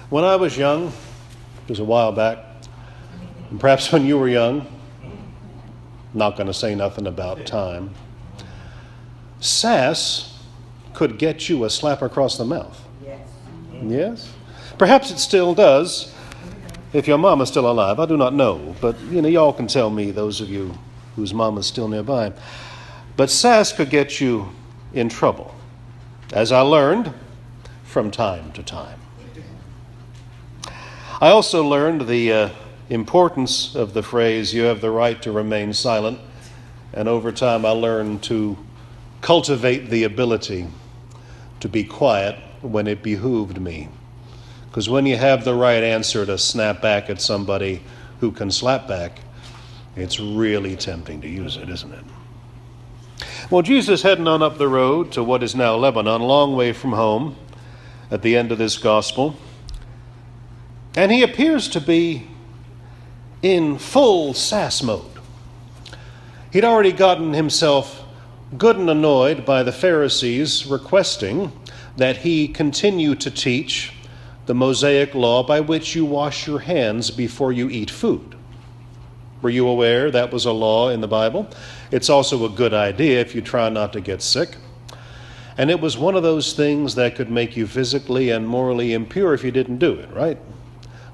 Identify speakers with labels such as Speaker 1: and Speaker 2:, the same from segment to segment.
Speaker 1: When I was young, it was a while back, and perhaps when you were young, not going to say nothing about time, sass could get you a slap across the mouth. Yes? Perhaps it still does, if your mama's still alive. I do not know, but y'all can tell me, those of you whose mama's still nearby. But sass could get you in trouble, as I learned from time to time. I also learned the importance of the phrase, "you have the right to remain silent," and over time I learned to cultivate the ability to be quiet when it behooved me. Because when you have the right answer to snap back at somebody who can slap back, it's really tempting to use it, isn't it? Well, Jesus heading on up the road to what is now Lebanon, a long way from home, at the end of this gospel. And he appears to be in full sass mode. He'd already gotten himself good and annoyed by the Pharisees requesting that he continue to teach the Mosaic law by which you wash your hands before you eat food. Were you aware that was a law in the Bible? It's also a good idea if you try not to get sick. And it was one of those things that could make you physically and morally impure if you didn't do it, right?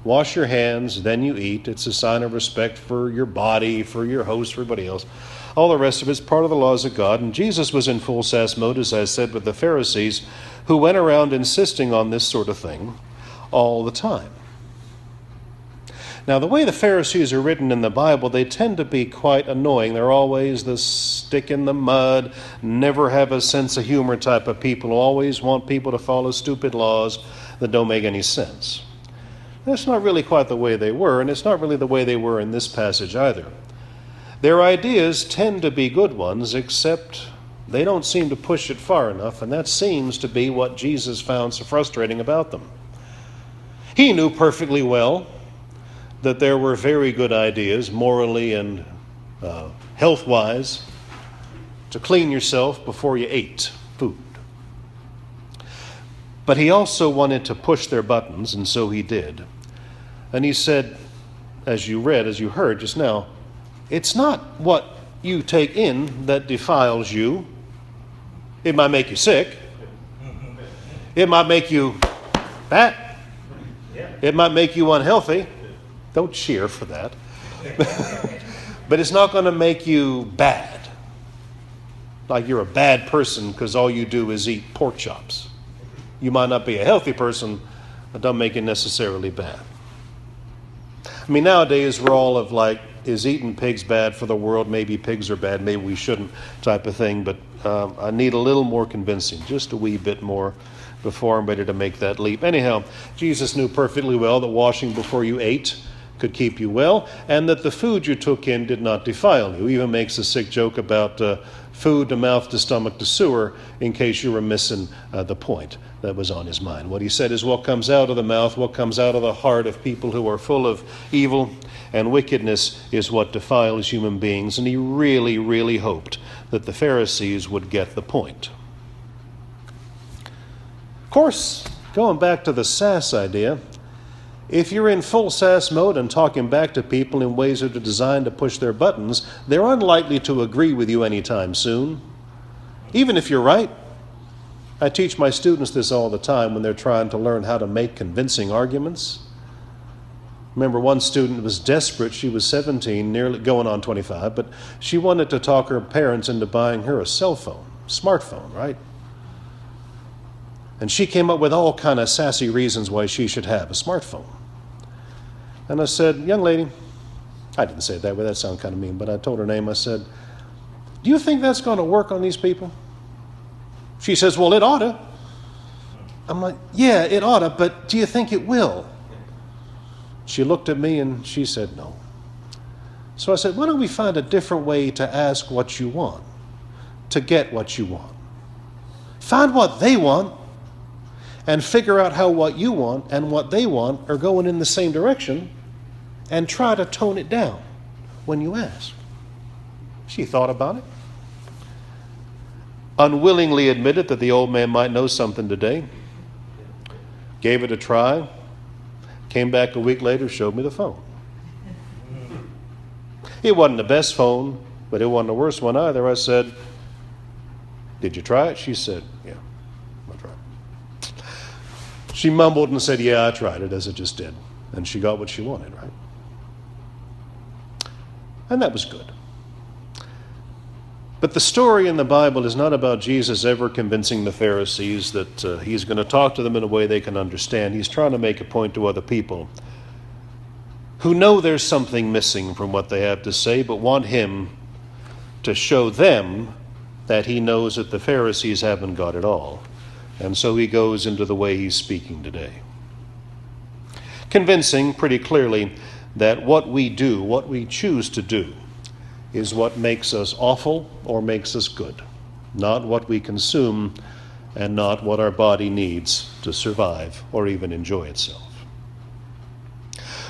Speaker 1: Wash your hands, then you eat. It's a sign of respect for your body, for your host, for everybody else. All the rest of it's part of the laws of God. And Jesus was in full sass mode, as I said, with the Pharisees, who went around insisting on this sort of thing all the time. Now, the way the Pharisees are written in the Bible, they tend to be quite annoying. They're always the stick in the mud, never have a sense of humor type of people, who always want people to follow stupid laws that don't make any sense. That's not really quite the way they were, and it's not really the way they were in this passage either. Their ideas tend to be good ones, except they don't seem to push it far enough, and that seems to be what Jesus found so frustrating about them. He knew perfectly well that there were very good ideas, morally and health-wise, to clean yourself before you ate food. But he also wanted to push their buttons, and so he did. And he said, as you heard just now, it's not what you take in that defiles you. It might make you sick. It might make you fat. It might make you unhealthy. Don't cheer for that. But it's not going to make you bad. Like you're a bad person because all you do is eat pork chops. You might not be a healthy person, but don't make it necessarily bad. I mean, nowadays we're all of like, is eating pigs bad for the world? Maybe pigs are bad, maybe we shouldn't type of thing. But I need a little more convincing, just a wee bit more before I'm ready to make that leap. Anyhow, Jesus knew perfectly well that washing before you ate could keep you well, and that the food you took in did not defile you. He even makes a sick joke about food to mouth to stomach to sewer, in case you were missing the point that was on his mind. What he said is what comes out of the mouth, what comes out of the heart of people who are full of evil and wickedness is what defiles human beings. And he really, really hoped that the Pharisees would get the point. Of course, going back to the sass idea, if you're in full sass mode and talking back to people in ways that are designed to push their buttons, they're unlikely to agree with you anytime soon, even if you're right. I teach my students this all the time when they're trying to learn how to make convincing arguments. Remember, one student was desperate. She was 17, nearly going on 25, but she wanted to talk her parents into buying her a cell phone, smartphone, right? And she came up with all kind of sassy reasons why she should have a smartphone. And I said, young lady, I didn't say it that way, that sounded kind of mean, but I told her name. I said, do you think that's going to work on these people? She says, well, it ought to. I'm like, yeah, it ought to, but do you think it will? She looked at me and she said, no. So I said, why don't we find a different way to ask what you want, to get what you want? Find what they want, and figure out how what you want and what they want are going in the same direction, and try to tone it down when you ask. She thought about it, unwillingly admitted that the old man might know something today, gave it a try, Came back a week later, showed me the phone. It wasn't the best phone, but it wasn't the worst one either. I said, "Did you try it?" She said, "Yeah, I tried it." She mumbled and said, "Yeah, I tried it," as it just did. And she got what she wanted, right? And that was good. But the story in the Bible is not about Jesus ever convincing the Pharisees that he's going to talk to them in a way they can understand. He's trying to make a point to other people who know there's something missing from what they have to say, but want him to show them that he knows that the Pharisees haven't got it all. And so he goes into the way he's speaking today, convincing pretty clearly that what we do, what we choose to do, is what makes us awful or makes us good, not what we consume and not what our body needs to survive or even enjoy itself.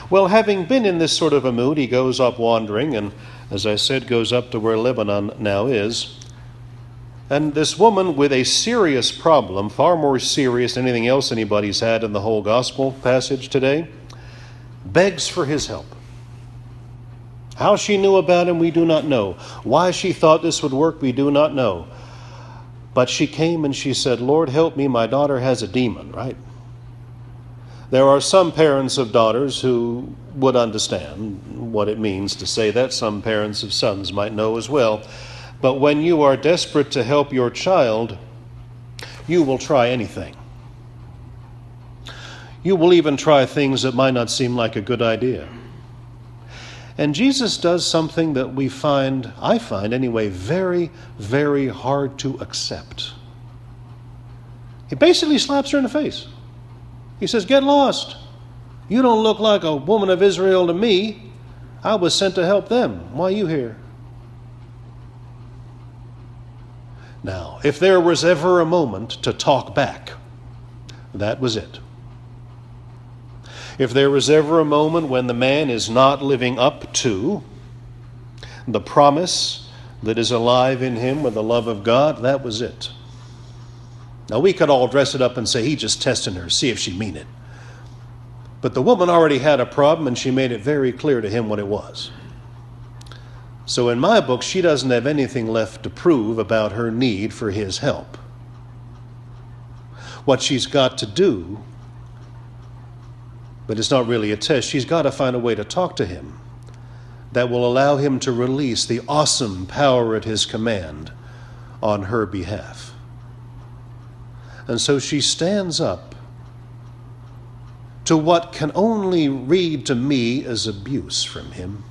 Speaker 1: Well, having been in this sort of a mood, he goes up wandering, and as I said, goes up to where Lebanon now is. And this woman with a serious problem, far more serious than anything else anybody's had in the whole gospel passage today, begs for his help. How she knew about him, we do not know. Why she thought this would work, we do not know. But she came and she said, "Lord, help me, my daughter has a demon," right? There are some parents of daughters who would understand what it means to say that. Some parents of sons might know as well. But when you are desperate to help your child, you will try anything. You will even try things that might not seem like a good idea. And Jesus does something that I find anyway, very, very hard to accept. He basically slaps her in the face. He says, "Get lost. You don't look like a woman of Israel to me. I was sent to help them. Why are you here?" Now, if there was ever a moment to talk back, that was it. If there was ever a moment when the man is not living up to the promise that is alive in him with the love of God, that was it. Now, we could all dress it up and say, "He just testing her, see if she mean it." But the woman already had a problem, and she made it very clear to him what it was. So in my book, she doesn't have anything left to prove about her need for his help. What she's got to do, but it's not really a test, she's got to find a way to talk to him that will allow him to release the awesome power at his command on her behalf. And so she stands up to what can only read to me as abuse from him.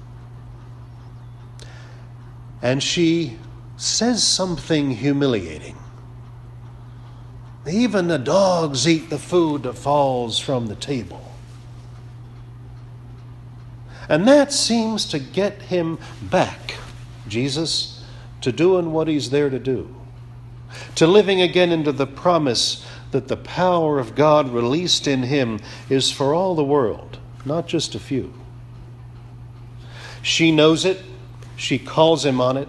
Speaker 1: And she says something humiliating. "Even the dogs eat the food that falls from the table." And that seems to get him back, Jesus, to doing what he's there to do, to living again into the promise that the power of God released in him is for all the world, not just a few. She knows it. She calls him on it.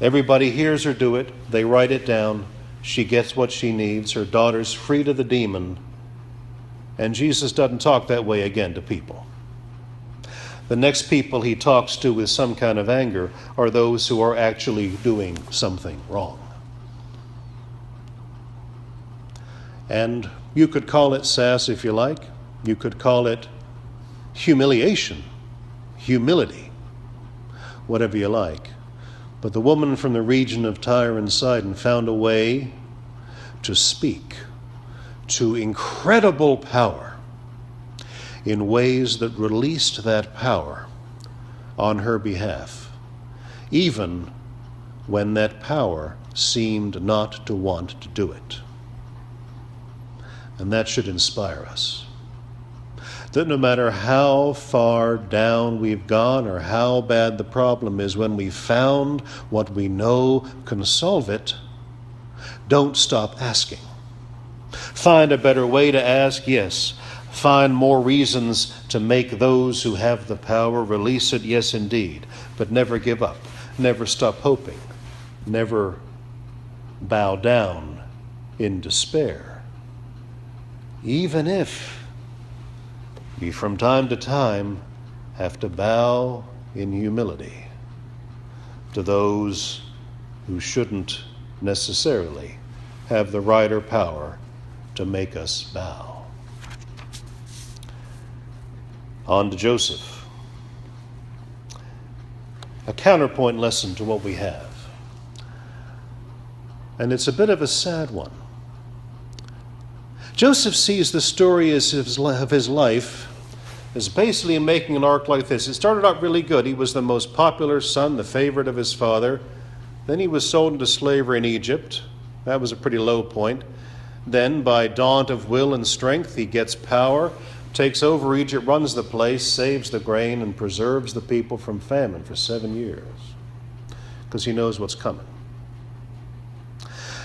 Speaker 1: Everybody hears her do it. They write it down. She gets what she needs. Her daughter's free to the demon. And Jesus doesn't talk that way again to people. The next people he talks to with some kind of anger are those who are actually doing something wrong. And you could call it sass if you like. You could call it humiliation, humility, whatever you like. But the woman from the region of Tyre and Sidon found a way to speak to incredible power in ways that released that power on her behalf, even when that power seemed not to want to do it. And that should inspire us. That no matter how far down we've gone or how bad the problem is, when we've found what we know can solve it, don't stop asking. Find a better way to ask, yes. Find more reasons to make those who have the power release it, yes indeed. But never give up. Never stop hoping. Never bow down in despair. Even if we from time to time have to bow in humility to those who shouldn't necessarily have the right or power to make us bow. On to Joseph. A counterpoint lesson to what we have. And it's a bit of a sad one. Joseph sees the story of his life as basically making an arc like this. It started out really good. He was the most popular son, the favorite of his father. Then he was sold into slavery in Egypt. That was a pretty low point. Then, by daunt of will and strength, he gets power, takes over Egypt, runs the place, saves the grain, and preserves the people from famine for 7 years because he knows what's coming.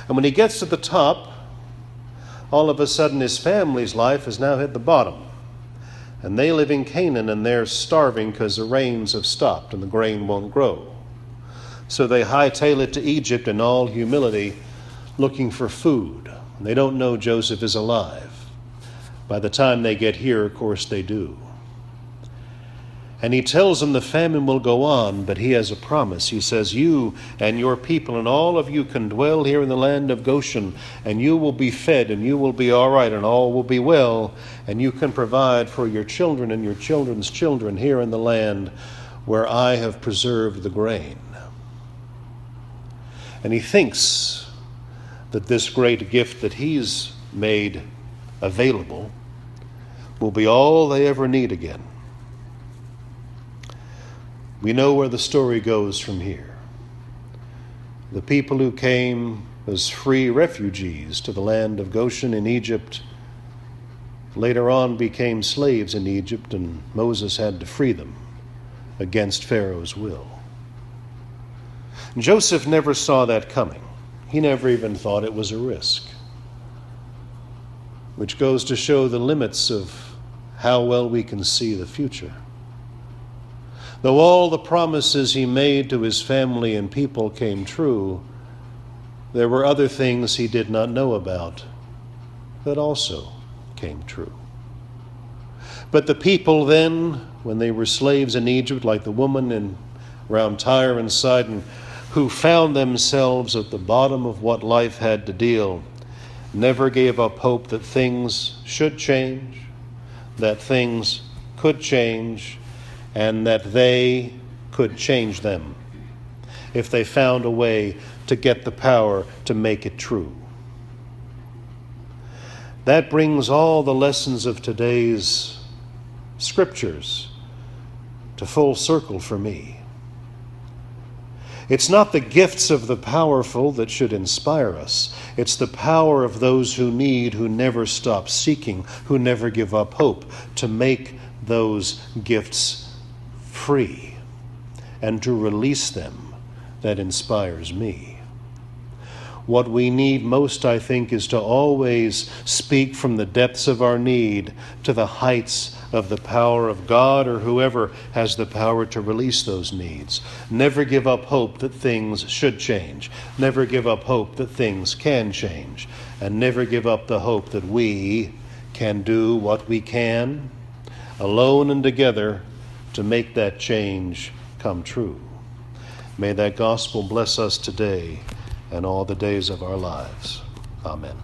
Speaker 1: And when he gets to the top, all of a sudden his family's life has now hit the bottom. And they live in Canaan and they're starving because the rains have stopped and the grain won't grow. So they hightail it to Egypt in all humility, looking for food. And they don't know Joseph is alive. By the time they get here, of course, they do. And he tells them the famine will go on, but he has a promise. He says, you and your people and all of you can dwell here in the land of Goshen, and you will be fed, and you will be all right, and all will be well, and you can provide for your children and your children's children here in the land where I have preserved the grain. And he thinks that this great gift that he's made available will be all they ever need again. We know where the story goes from here. The people who came as free refugees to the land of Goshen in Egypt later on became slaves in Egypt, and Moses had to free them against Pharaoh's will. Joseph never saw that coming. He never even thought it was a risk, which goes to show the limits of how well we can see the future. Though all the promises he made to his family and people came true, there were other things he did not know about that also came true. But the people then, when they were slaves in Egypt, like the woman around Tyre and Sidon, who found themselves at the bottom of what life had to deal, never gave up hope that things should change, that things could change, and that they could change them if they found a way to get the power to make it true. That brings all the lessons of today's scriptures to full circle for me. It's not the gifts of the powerful that should inspire us. It's the power of those who need, who never stop seeking, who never give up hope, to make those gifts free and to release them that inspires me. What we need most, I think, is to always speak from the depths of our need to the heights of the power of God or whoever has the power to release those needs. Never give up hope that things should change. Never give up hope that things can change. And never give up the hope that we can do what we can, alone and together, to make that change come true. May that gospel bless us today and all the days of our lives. Amen.